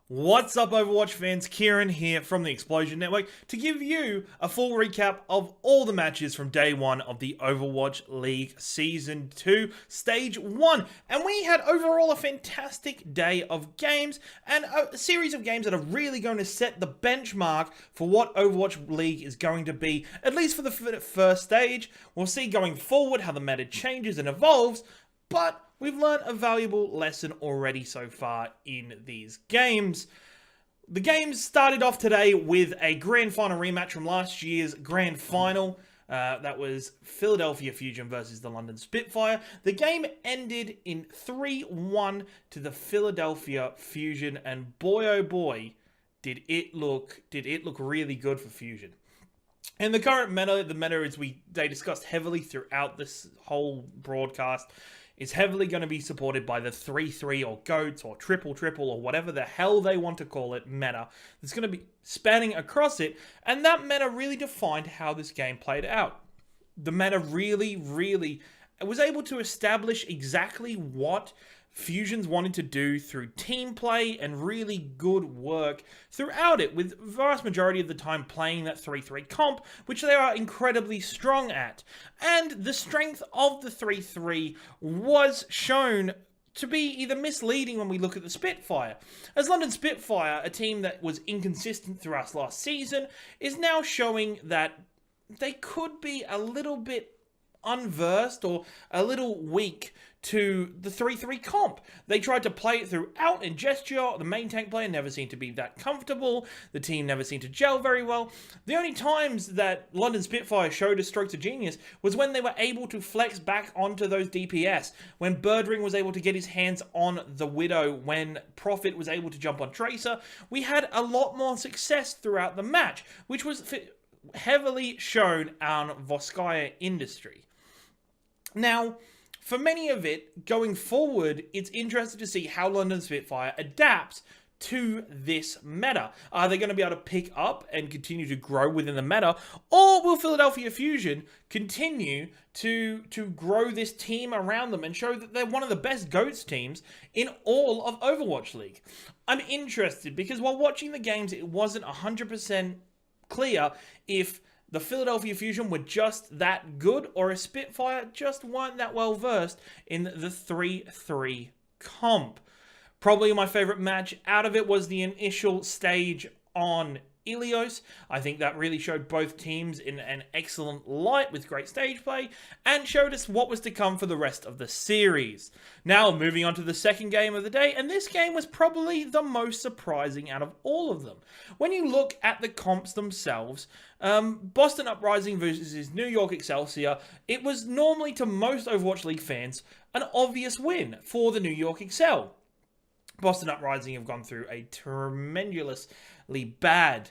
What's up, Overwatch fans? Kieran here from the Explosion Network to give you a full recap of all the matches from day one of the Overwatch League Season 2 Stage 1. And we had overall a fantastic day of games and a series of games that are really going to set the benchmark for what Overwatch League is going to be, at least for the first stage. We'll see going forward how the meta changes and evolves, but we've learned a valuable lesson already so far in these games. The games started off today with a grand final rematch from last year's grand final. That was Philadelphia Fusion versus the London Spitfire. The game ended in 3-1 to the Philadelphia Fusion, and boy oh boy, did it look really good for Fusion. And the current meta, as they discussed heavily throughout this whole broadcast, is heavily going to be supported by the 3-3 or GOATs or triple or whatever the hell they want to call it meta. That's going to be spanning across it, and that meta really defined how this game played out. The meta really was able to establish exactly what Fusions wanted to do through team play and really good work throughout it, with vast majority of the time playing that 3-3 comp, which they are incredibly strong at. And the strength of the 3-3 was shown to be either misleading when we look at the Spitfire. As London Spitfire, a team that was inconsistent throughout last season, is now showing that they could be a little bit unversed or a little weak to the 3-3 comp. They tried to play it throughout in gesture. The main tank player never seemed to be that comfortable. The team never seemed to gel very well. The only times that London Spitfire showed a strokes of genius was when they were able to flex back onto those DPS, when Birdring was able to get his hands on the Widow, when Prophet was able to jump on Tracer. We had a lot more success throughout the match, which was heavily shown on Voskaya Industry. Now, for many of it, going forward, it's interesting to see how London Spitfire adapts to this meta. Are they going to be able to pick up and continue to grow within the meta, or will Philadelphia Fusion continue to grow this team around them and show that they're one of the best GOATS teams in all of Overwatch League? I'm interested because while watching the games, it wasn't 100% clear if the Philadelphia Fusion were just that good, or a Spitfire just weren't that well versed in the 3-3 comp. Probably my favorite match out of it was the initial stage on Ilios. I think that really showed both teams in an excellent light with great stage play and showed us what was to come for the rest of the series. Now, moving on to the second game of the day, and this game was probably the most surprising out of all of them. When you look at the comps themselves, Boston Uprising versus New York Excelsior, it was normally to most Overwatch League fans an obvious win for the New York Excel. Boston Uprising have gone through a tremendously bad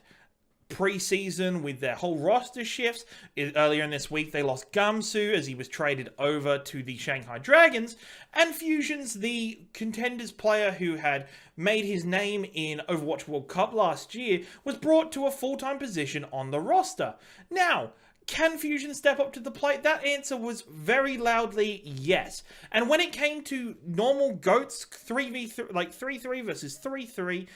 preseason with their whole roster shifts. Earlier in this week, they lost Gamsu as he was traded over to the Shanghai Dragons, and Fusion's the contenders player who had made his name in Overwatch World Cup last year was brought to a full-time position on the roster. Now, can Fusion step up to the plate? That answer was very loudly yes. And when it came to normal GOATs, 3v3, like 3-3 versus 3-3,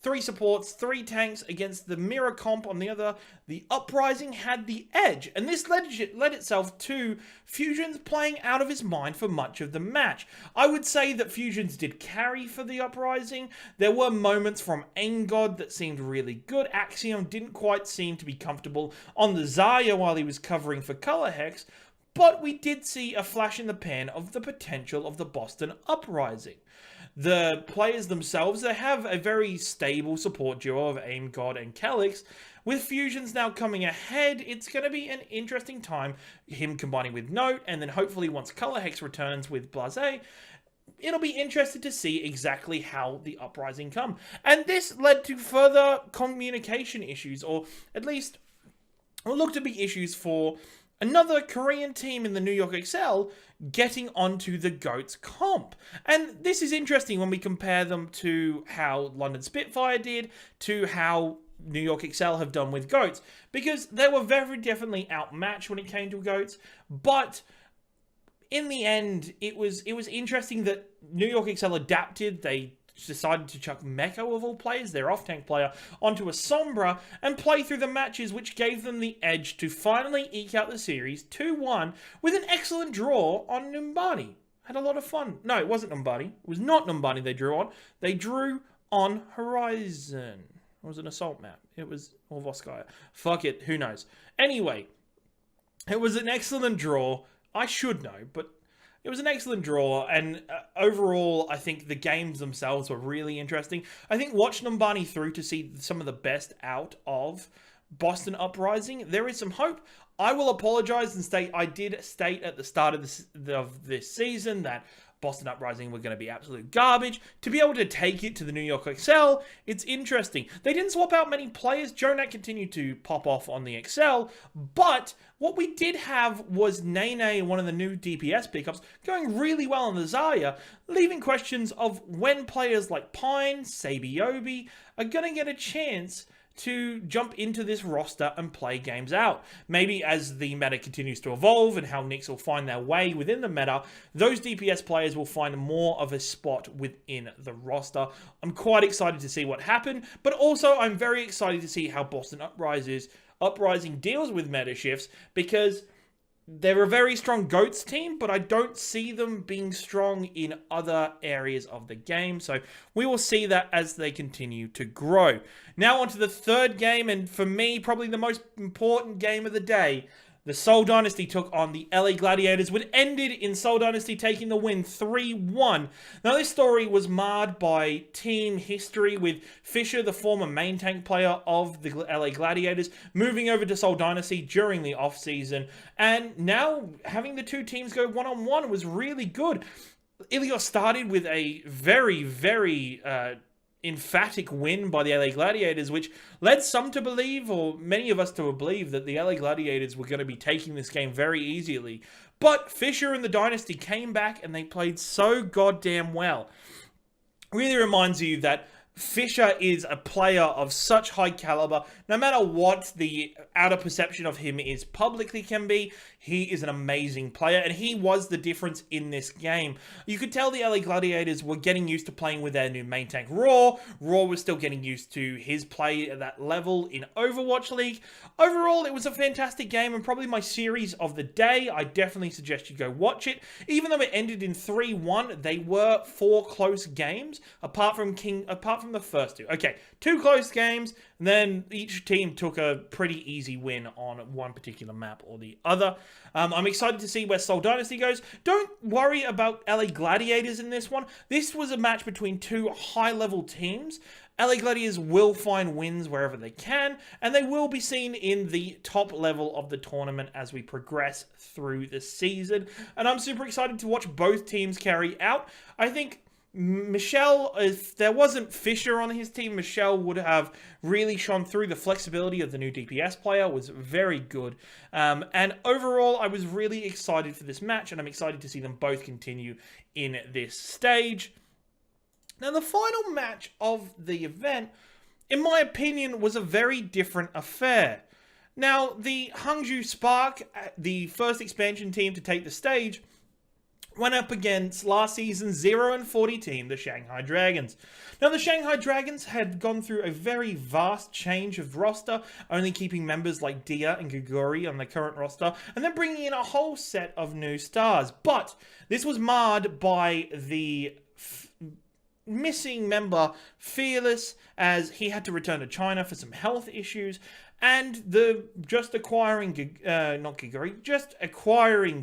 3 supports, 3 tanks against the mirror comp on the other, the Uprising had the edge. And this led itself to Fusions playing out of his mind for much of the match. I would say that Fusions did carry for the Uprising. There were moments from AimGod that seemed really good. Axiom didn't quite seem to be comfortable on the Zarya while he was covering for Color Hex. But we did see a flash in the pan of the potential of the Boston Uprising. The players themselves, they have a very stable support duo of AimGod and Calyx. With Fusions now coming ahead, it's going to be an interesting time, him combining with Note, and then hopefully once Color Hex returns with Blase, it'll be interesting to see exactly how the Uprising come. And this led to further communication issues, or at least will look to be issues for another Korean team in the New York Excel getting onto the GOATS comp. And this is interesting when we compare them to how London Spitfire did, to how New York Excel have done with GOATS, because they were very definitely outmatched when it came to GOATS, but in the end, it was interesting that New York Excel adapted. They decided to chuck Meko, of all players, their off-tank player, onto a Sombra and play through the matches, which gave them the edge to finally eke out the series 2-1 with an excellent draw on Numbani. Had a lot of fun. No, it wasn't Numbani. It was not Numbani they drew on. They drew on Horizon. It was an assault map. It was Voskaya. Fuck it, who knows. Anyway, it was an excellent draw. I should know, but it was an excellent draw, and overall, I think the games themselves were really interesting. I think watch Numbani through to see some of the best out of Boston Uprising. There is some hope. I will apologize and state I did state at the start of this season that Boston Uprising were going to be absolute garbage. To be able to take it to the New York Excel, it's interesting. They didn't swap out many players. Jonat continued to pop off on the Excel, but what we did have was Nene, one of the new DPS pickups, going really well on the Zarya, leaving questions of when players like Pine, Sabiobi are going to get a chance to jump into this roster and play games out. Maybe as the meta continues to evolve and how Nyx will find their way within the meta, those DPS players will find more of a spot within the roster. I'm quite excited to see what happened, but also I'm very excited to see how Boston Uprising deals with meta shifts, because they're a very strong GOATS team, but I don't see them being strong in other areas of the game. So we will see that as they continue to grow. Now on to the third game, and for me, probably the most important game of the day. The Seoul Dynasty took on the LA Gladiators, which ended in Seoul Dynasty taking the win 3-1. Now, this story was marred by team history, with Fisher, the former main tank player of the LA Gladiators, moving over to Seoul Dynasty during the off-season. And now, having the two teams go one-on-one was really good. Ilios started with a very emphatic win by the LA Gladiators, which led some to believe, or many of us to believe, that the LA Gladiators were going to be taking this game very easily. But Fisher and the Dynasty came back and they played so goddamn well. Really reminds you that Fisher is a player of such high caliber. No matter what the outer perception of him is publicly can be, he is an amazing player, and he was the difference in this game. You could tell the LA Gladiators were getting used to playing with their new main tank, Raw. Raw was still getting used to his play at that level in Overwatch League. Overall, it was a fantastic game, and probably my series of the day. I definitely suggest you go watch it. Even though it ended in 3-1, they were 4 close games, apart from the first two. Okay, 2 close games, and then each team took a pretty easy win on one particular map or the other. I'm excited to see where Seoul Dynasty goes. Don't worry about LA Gladiators in this one. This was a match between 2 high-level teams. LA Gladiators will find wins wherever they can, and they will be seen in the top level of the tournament as we progress through the season. And I'm super excited to watch both teams carry out. I think Michelle, if there wasn't Fisher on his team, Michelle would have really shone through. The flexibility of the new DPS player was very good. And overall, I was really excited for this match, and I'm excited to see them both continue in this stage. Now, the final match of the event, in my opinion, was a very different affair. Now, the Hangzhou Spark, the first expansion team to take the stage, went up against last season's 0-40 team, the Shanghai Dragons. Now, the Shanghai Dragons had gone through a very vast change of roster, only keeping members like Dia and Guguri on the current roster, and then bringing in a whole set of new stars. But this was marred by the missing member Fearless, as he had to return to China for some health issues, and the acquiring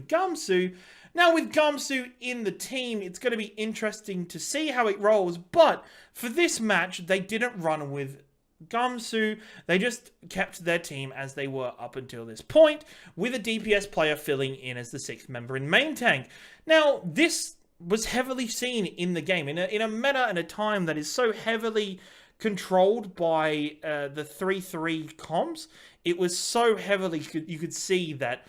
Gamsu. Now, with Gamsu in the team, it's going to be interesting to see how it rolls, but for this match, they didn't run with Gamsu. They just kept their team as they were up until this point, with a DPS player filling in as the 6th member in main tank. Now, this was heavily seen in the game, in a meta and a time that is so heavily controlled by the 3-3 comps. It was so heavily, you could see that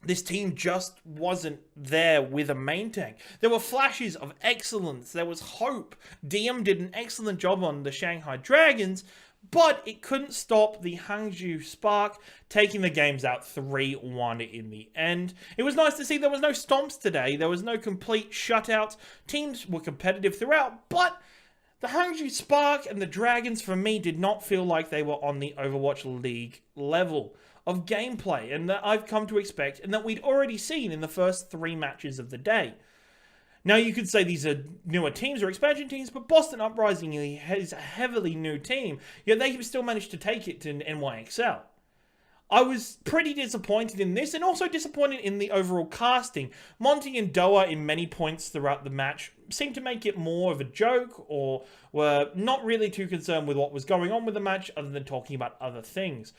this team just wasn't there with a main tank. There were flashes of excellence. There was hope. DM did an excellent job on the Shanghai Dragons, but it couldn't stop the Hangzhou Spark taking the games out 3-1 in the end. It was nice to see there was no stomps today. There was no complete shutouts. Teams were competitive throughout, but the Hangzhou Spark and the Dragons, for me, did not feel like they were on the Overwatch League level of gameplay, and that I've come to expect, and that we'd already seen in the first 3 matches of the day. Now, you could say these are newer teams or expansion teams, but Boston Uprising is a heavily new team, yet they have still managed to take it to NYXL. I was pretty disappointed in this, and also disappointed in the overall casting. Monty and Doa, in many points throughout the match, seemed to make it more of a joke, or were not really too concerned with what was going on with the match, other than talking about other things.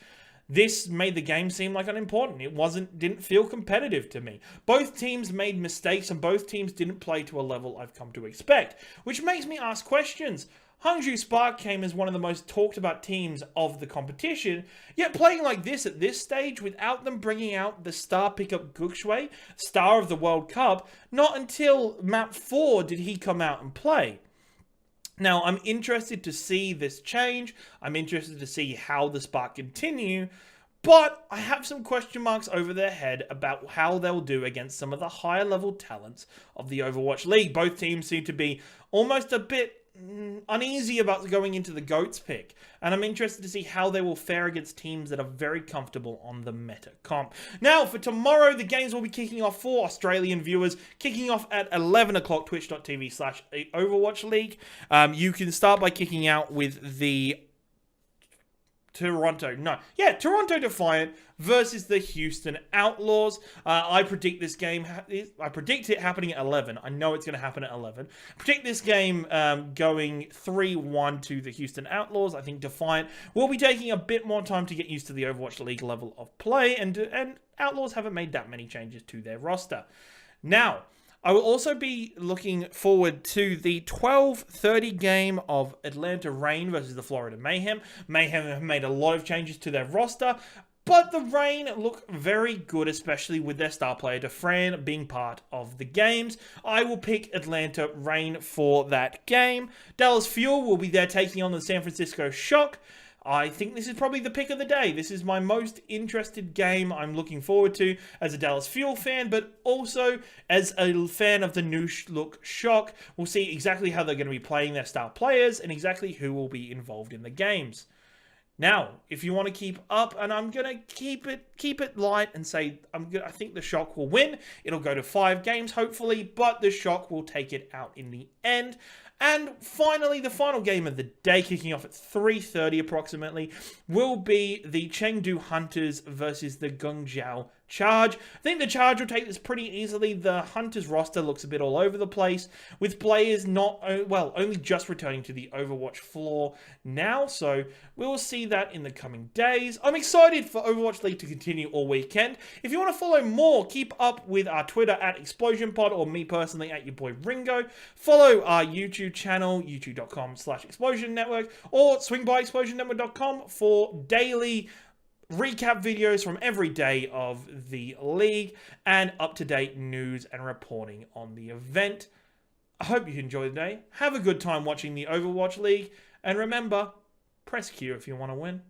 This made the game seem like unimportant. It didn't feel competitive to me. Both teams made mistakes, and both teams didn't play to a level I've come to expect, which makes me ask questions. Hangzhou Spark came as one of the most talked about teams of the competition, yet playing like this at this stage without them bringing out the star pickup Gukshui, star of the World Cup, not until map 4 did he come out and play. Now, I'm interested to see this change. I'm interested to see how the Spark continue, but I have some question marks over their head about how they'll do against some of the higher level talents of the Overwatch League. Both teams seem to be almost a bit uneasy about going into the GOATS pick, and I'm interested to see how they will fare against teams that are very comfortable on the meta comp. Now, for tomorrow, the games will be kicking off for Australian viewers, kicking off at 11 o'clock, twitch.tv/Overwatch League. You can start by kicking out with the Toronto Defiant versus the Houston Outlaws. I predict this game. I predict it happening at 11. I know it's going to happen at 11. I predict this game going 3-1 to the Houston Outlaws. I think Defiant will be taking a bit more time to get used to the Overwatch League level of play, and Outlaws haven't made that many changes to their roster. Now, I will also be looking forward to the 12:30 game of Atlanta Reign versus the Florida Mayhem. Mayhem have made a lot of changes to their roster, but the Reign look very good, especially with their star player Defran being part of the games. I will pick Atlanta Reign for that game. Dallas Fuel will be there taking on the San Francisco Shock. I think this is probably the pick of the day. This is my most interested game I'm looking forward to as a Dallas Fuel fan, but also as a fan of the new look Shock. We'll see exactly how they're going to be playing their star players and exactly who will be involved in the games. Now, if you want to keep up, and I'm going to keep it light and say I think the Shock will win. It'll go to 5 games, hopefully, but the Shock will take it out in the end. And finally, the final game of the day, kicking off at 3:30 approximately, will be the Chengdu Hunters versus the Guangzhou Charge. I think the Charge will take this pretty easily. The Hunters roster looks a bit all over the place, with players only just returning to the Overwatch floor now, so we'll see that in the coming days. I'm excited for Overwatch League to continue all weekend. If you want to follow more, keep up with our Twitter at ExplosionPod, or me personally at your boy Ringo. Follow our YouTube channel, youtube.com/ExplosionNetwork, or swing by ExplosionNetwork.com for daily recap videos from every day of the league and up-to-date news and reporting on the event. I hope you enjoy the day. Have a good time watching the Overwatch League, and remember, press Q if you want to win.